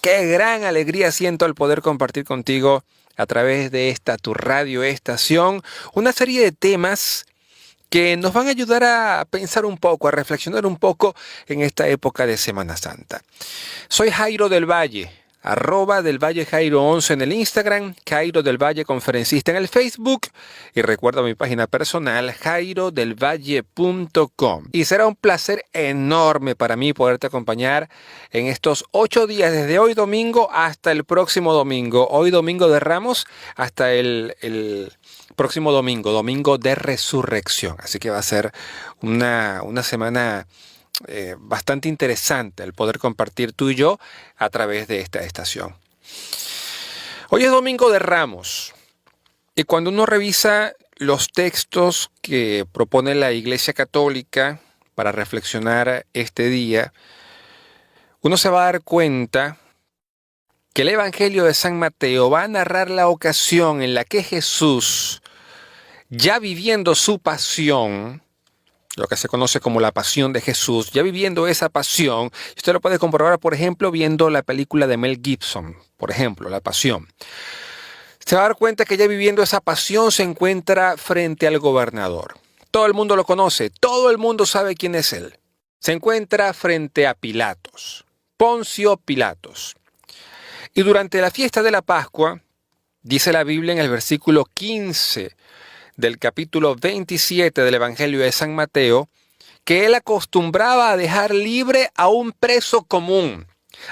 Qué gran alegría siento al poder compartir contigo a través de esta tu radio estación una serie de temas que nos van a ayudar a pensar un poco, a reflexionar un poco en esta época de Semana Santa. Soy Jairo del Valle, @delvallejairo11 en el Instagram, Jairo del Valle Conferencista en el Facebook y recuerda mi página personal jairodelvalle.com. Y será un placer enorme para mí poderte acompañar en estos 8 días, desde hoy domingo hasta el próximo domingo. Hoy domingo de Ramos hasta el próximo domingo, domingo de resurrección. Así que va a ser una semana bastante interesante el poder compartir tú y yo a través de esta estación. Hoy es domingo de Ramos y cuando uno revisa los textos que propone la Iglesia Católica para reflexionar este día, uno se va a dar cuenta que el Evangelio de San Mateo va a narrar la ocasión en la que Jesús, ya viviendo su pasión, lo que se conoce como la pasión de Jesús, ya viviendo esa pasión, usted lo puede comprobar, por ejemplo, viendo la película de Mel Gibson, por ejemplo, La Pasión. Se va a dar cuenta que ya viviendo esa pasión se encuentra frente al gobernador. Todo el mundo lo conoce, todo el mundo sabe quién es él. Se encuentra frente a Pilatos, Poncio Pilatos. Y durante la fiesta de la Pascua, dice la Biblia en el versículo 15 del capítulo 27 del Evangelio de San Mateo, que él acostumbraba a dejar libre a un preso común,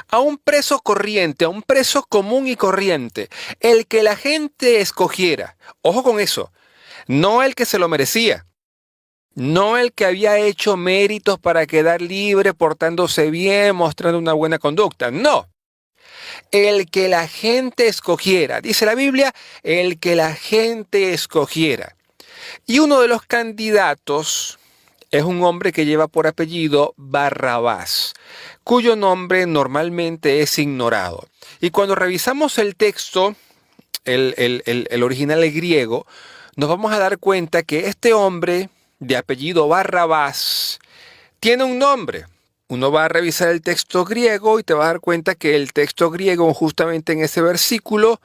a un preso corriente, a un preso común y corriente, el que la gente escogiera. Ojo con eso, no el que se lo merecía, no el que había hecho méritos para quedar libre, portándose bien, mostrando una buena conducta, no. El que la gente escogiera, dice la Biblia, el que la gente escogiera. Y uno de los candidatos es un hombre que lleva por apellido Barrabás, cuyo nombre normalmente es ignorado. Y cuando revisamos el texto, el original griego, nos vamos a dar cuenta que este hombre de apellido Barrabás tiene un nombre. Uno va a revisar el texto griego y te va a dar cuenta que el texto griego, justamente en ese versículo,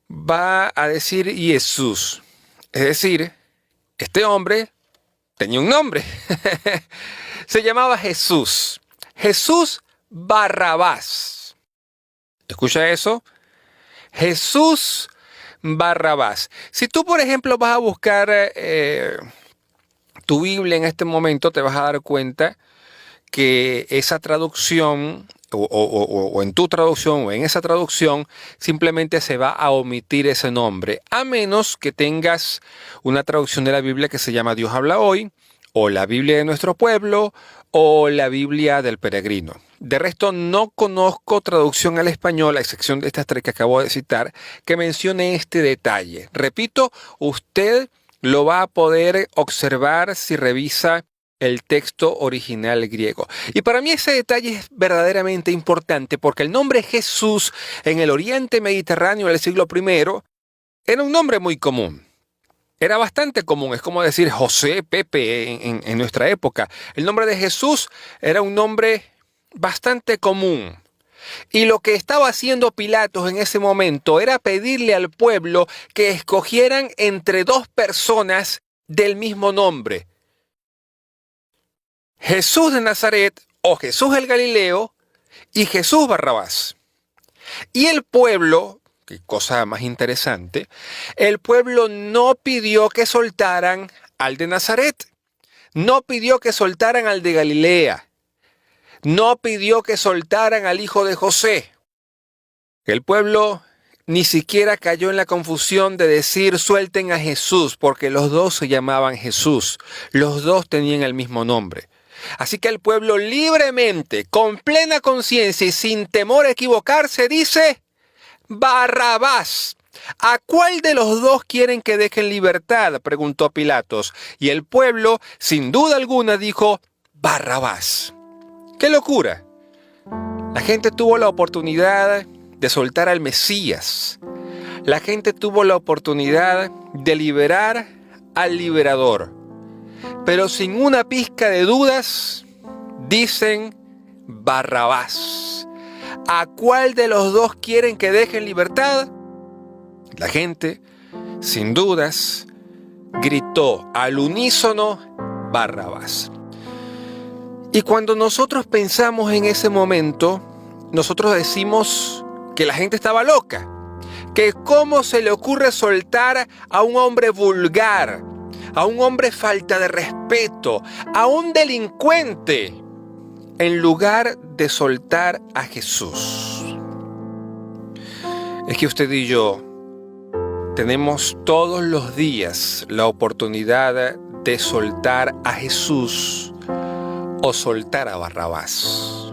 va a decir Jesús. Es decir, este hombre tenía un nombre. Se llamaba Jesús. Jesús Barrabás. ¿Escucha eso? Jesús Barrabás. Si tú, por ejemplo, vas a buscar tu Biblia en este momento, te vas a dar cuenta que esa traducción o en tu traducción o en esa traducción simplemente se va a omitir ese nombre, a menos que tengas una traducción de la Biblia que se llama Dios habla hoy, o la Biblia de nuestro pueblo, o la Biblia del peregrino. De resto, no conozco traducción al español, a excepción de estas tres que acabo de citar, que mencione este detalle. Repito, usted lo va a poder observar si revisa el texto original griego. Y para mí ese detalle es verdaderamente importante porque el nombre Jesús en el Oriente Mediterráneo del siglo I era un nombre muy común. Era bastante común, es como decir José, Pepe en nuestra época. El nombre de Jesús era un nombre bastante común. Y lo que estaba haciendo Pilatos en ese momento era pedirle al pueblo que escogieran entre dos personas del mismo nombre. Jesús de Nazaret o Jesús el Galileo y Jesús Barrabás. Y el pueblo, qué cosa más interesante, el pueblo no pidió que soltaran al de Nazaret, no pidió que soltaran al de Galilea, no pidió que soltaran al hijo de José. El pueblo ni siquiera cayó en la confusión de decir suelten a Jesús, porque los dos se llamaban Jesús, los dos tenían el mismo nombre. Así que el pueblo libremente, con plena conciencia y sin temor a equivocarse, dice Barrabás. ¿A cuál de los dos quieren que dejen libertad?, preguntó Pilatos. Y el pueblo, sin duda alguna, dijo Barrabás. ¡Qué locura! La gente tuvo la oportunidad de soltar al Mesías. La gente tuvo la oportunidad de liberar al liberador. Pero sin una pizca de dudas, dicen Barrabás. ¿A cuál de los dos quieren que deje en libertad? La gente, sin dudas, gritó al unísono: Barrabás. Y cuando nosotros pensamos en ese momento, nosotros decimos que la gente estaba loca, que cómo se le ocurre soltar a un hombre vulgar, a un hombre falta de respeto, a un delincuente, en lugar de soltar a Jesús. Es que usted y yo tenemos todos los días la oportunidad de soltar a Jesús o soltar a Barrabás.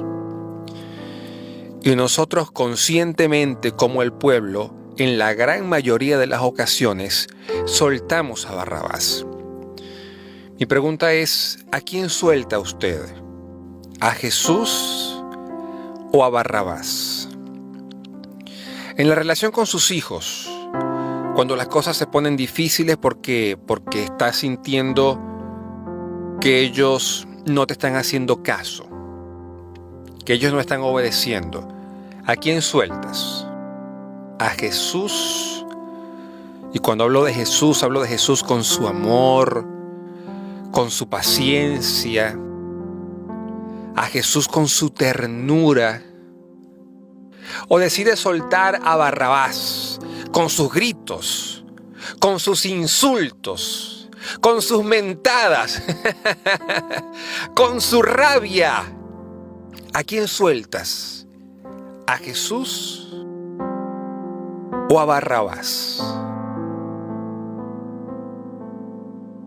Y nosotros conscientemente, como el pueblo, en la gran mayoría de las ocasiones, soltamos a Barrabás. Mi pregunta es, ¿a quién suelta usted? ¿A Jesús o a Barrabás? En la relación con sus hijos, cuando las cosas se ponen difíciles porque está sintiendo que ellos no te están haciendo caso, que ellos no están obedeciendo, ¿a quién sueltas? ¿A Jesús? Y cuando hablo de Jesús con su amor, con su paciencia, a Jesús con su ternura. O decides soltar a Barrabás con sus gritos, con sus insultos, con sus mentadas, con su rabia. ¿A quién sueltas? ¿A Jesús o a Barrabás?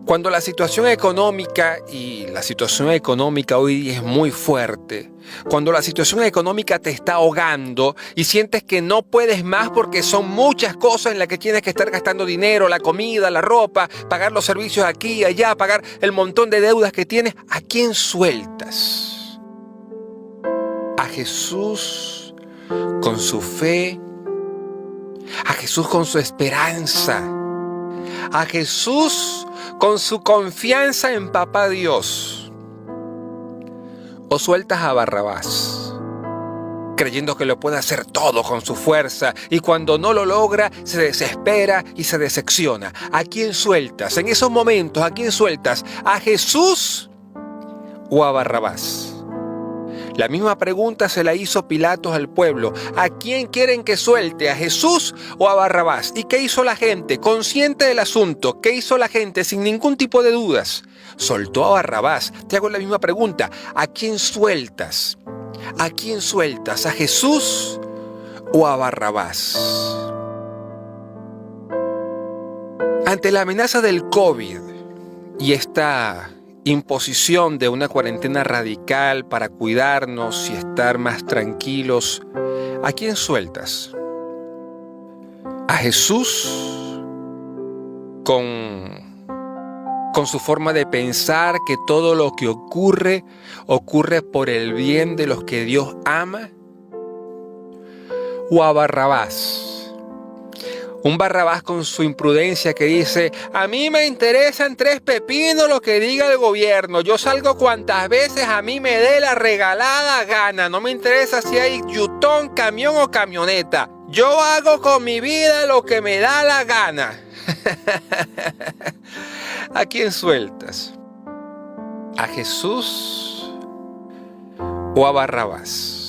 Cuando la situación económica, y la situación económica hoy es muy fuerte, cuando la situación económica te está ahogando y sientes que no puedes más porque son muchas cosas en las que tienes que estar gastando dinero, la comida, la ropa, pagar los servicios aquí y allá, pagar el montón de deudas que tienes, ¿a quién sueltas? ¿A Jesús con su fe? ¿A Jesús con su esperanza? ¿A Jesús con su confianza en Papá Dios? ¿O sueltas a Barrabás, creyendo que lo puede hacer todo con su fuerza y cuando no lo logra se desespera y se decepciona? ¿A quién sueltas? En esos momentos, ¿a quién sueltas? ¿A Jesús o a Barrabás? La misma pregunta se la hizo Pilatos al pueblo. ¿A quién quieren que suelte? ¿A Jesús o a Barrabás? ¿Y qué hizo la gente? Consciente del asunto, ¿qué hizo la gente sin ningún tipo de dudas? Soltó a Barrabás. Te hago la misma pregunta. ¿A quién sueltas? ¿A quién sueltas? ¿A Jesús o a Barrabás? Ante la amenaza del COVID y esta imposición de una cuarentena radical para cuidarnos y estar más tranquilos, ¿a quién sueltas? ¿A Jesús con su forma de pensar que todo lo que ocurre por el bien de los que Dios ama? ¿O a Barrabás? Un Barrabás con su imprudencia que dice: a mí me interesan tres pepinos lo que diga el gobierno. Yo salgo cuantas veces a mí me dé la regalada gana. No me interesa si hay yutón, camión o camioneta. Yo hago con mi vida lo que me da la gana. ¿A quién sueltas? ¿A Jesús o a Barrabás?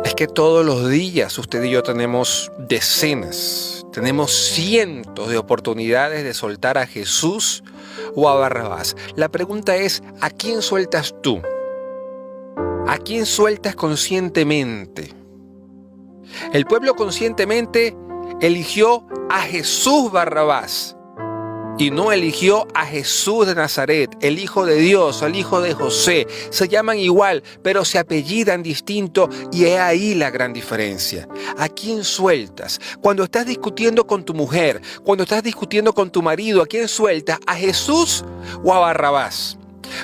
Es que todos los días usted y yo tenemos decenas, tenemos cientos de oportunidades de soltar a Jesús o a Barrabás. La pregunta es, ¿a quién sueltas tú? ¿A quién sueltas conscientemente? El pueblo conscientemente eligió a Jesús Barrabás y no eligió a Jesús de Nazaret, el Hijo de Dios, el Hijo de José. Se llaman igual, pero se apellidan distinto y es ahí la gran diferencia. ¿A quién sueltas? Cuando estás discutiendo con tu mujer, cuando estás discutiendo con tu marido, ¿a quién sueltas? ¿A Jesús o a Barrabás?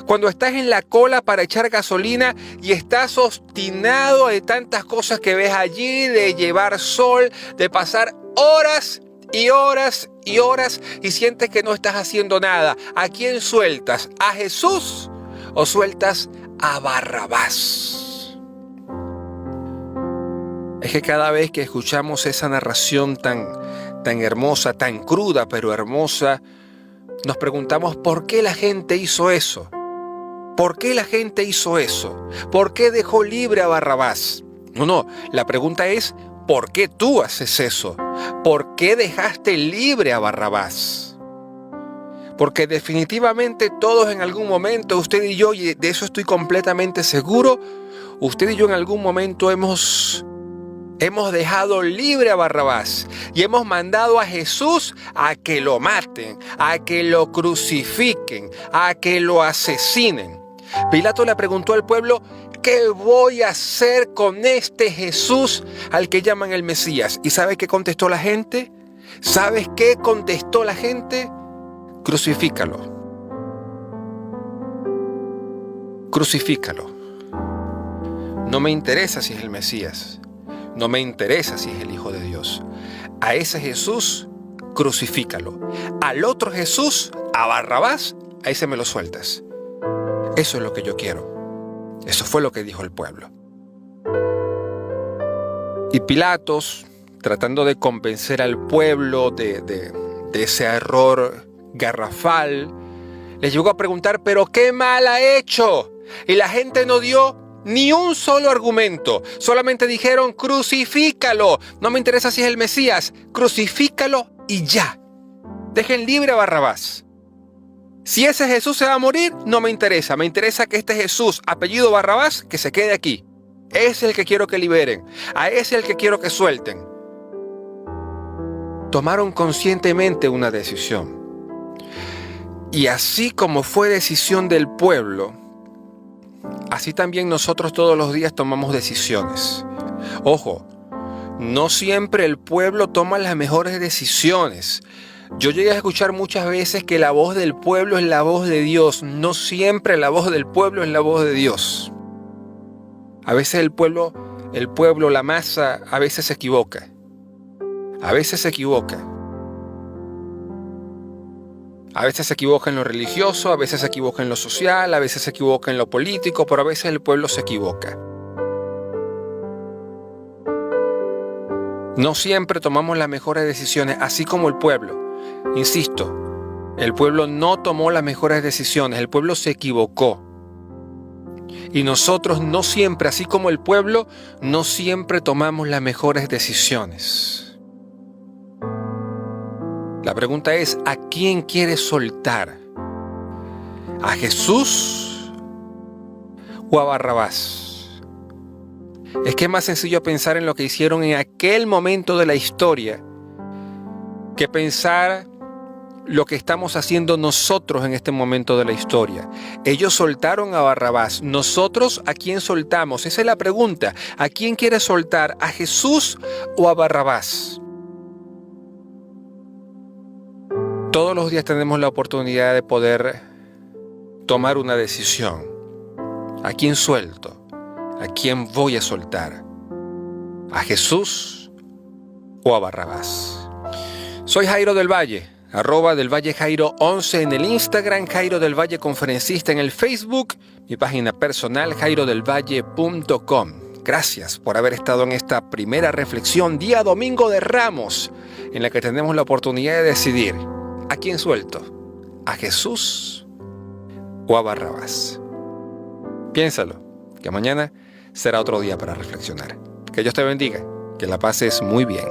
Cuando estás en la cola para echar gasolina y estás obstinado de tantas cosas que ves allí, de llevar sol, de pasar horas y horas y horas y sientes que no estás haciendo nada, ¿a quién sueltas? ¿A Jesús o sueltas a Barrabás? es que cada vez que escuchamos esa narración tan hermosa, tan cruda pero hermosa, nos preguntamos ¿por qué la gente hizo eso? ¿Por qué la gente hizo eso? ¿Por qué dejó libre a Barrabás? No, la pregunta es ¿por qué tú haces eso? ¿Por qué dejaste libre a Barrabás? Porque definitivamente todos en algún momento, usted y yo, y de eso estoy completamente seguro, usted y yo en algún momento hemos dejado libre a Barrabás y hemos mandado a Jesús a que lo maten, a que lo crucifiquen, a que lo asesinen. Pilato le preguntó al pueblo, ¿qué voy a hacer con este Jesús al que llaman el Mesías? ¿Y sabe qué contestó la gente? ¿Sabes qué contestó la gente? Crucifícalo. Crucifícalo. No me interesa si es el Mesías. No me interesa si es el Hijo de Dios. A ese Jesús, crucifícalo. Al otro Jesús, a Barrabás, a ese me lo sueltas. Eso es lo que yo quiero. Eso fue lo que dijo el pueblo. Y Pilatos, tratando de convencer al pueblo de ese error garrafal, les llegó a preguntar, ¿pero qué mal ha hecho? Y la gente no dio ni un solo argumento. Solamente dijeron, crucifícalo. No me interesa si es el Mesías. Crucifícalo y ya. Dejen libre a Barrabás. Si ese Jesús se va a morir, no me interesa. Me interesa que este Jesús, apellido Barrabás, que se quede aquí. Ese es el que quiero que liberen. A ese es el que quiero que suelten. Tomaron conscientemente una decisión. Y así como fue decisión del pueblo, así también nosotros todos los días tomamos decisiones. Ojo, no siempre el pueblo toma las mejores decisiones. Yo llegué a escuchar muchas veces que la voz del pueblo es la voz de Dios. No siempre la voz del pueblo es la voz de Dios. A veces el pueblo, la masa, a veces se equivoca. A veces se equivoca. A veces se equivoca en lo religioso, a veces se equivoca en lo social, a veces se equivoca en lo político, pero a veces el pueblo se equivoca. No siempre tomamos las mejores decisiones, así como el pueblo. Insisto, el pueblo no tomó las mejores decisiones, el pueblo se equivocó. Y nosotros no siempre, así como el pueblo, no siempre tomamos las mejores decisiones. La pregunta es, ¿a quién quieres soltar? ¿A Jesús o a Barrabás? Es que es más sencillo pensar en lo que hicieron en aquel momento de la historia que pensar lo que estamos haciendo nosotros en este momento de la historia. Ellos soltaron a Barrabás. ¿Nosotros a quién soltamos? Esa es la pregunta. ¿A quién quieres soltar? ¿A Jesús o a Barrabás? Todos los días tenemos la oportunidad de poder tomar una decisión. ¿A quién suelto? ¿A quién voy a soltar? ¿A Jesús o a Barrabás? Soy Jairo del Valle, @delvallejairo11 en el Instagram, Jairo del Valle Conferencista en el Facebook, mi página personal jairodelvalle.com. Gracias por haber estado en esta primera reflexión, día domingo de Ramos, en la que tenemos la oportunidad de decidir ¿a quién suelto? ¿A Jesús o a Barrabás? Piénsalo, que mañana será otro día para reflexionar. Que Dios te bendiga, que la pases muy bien.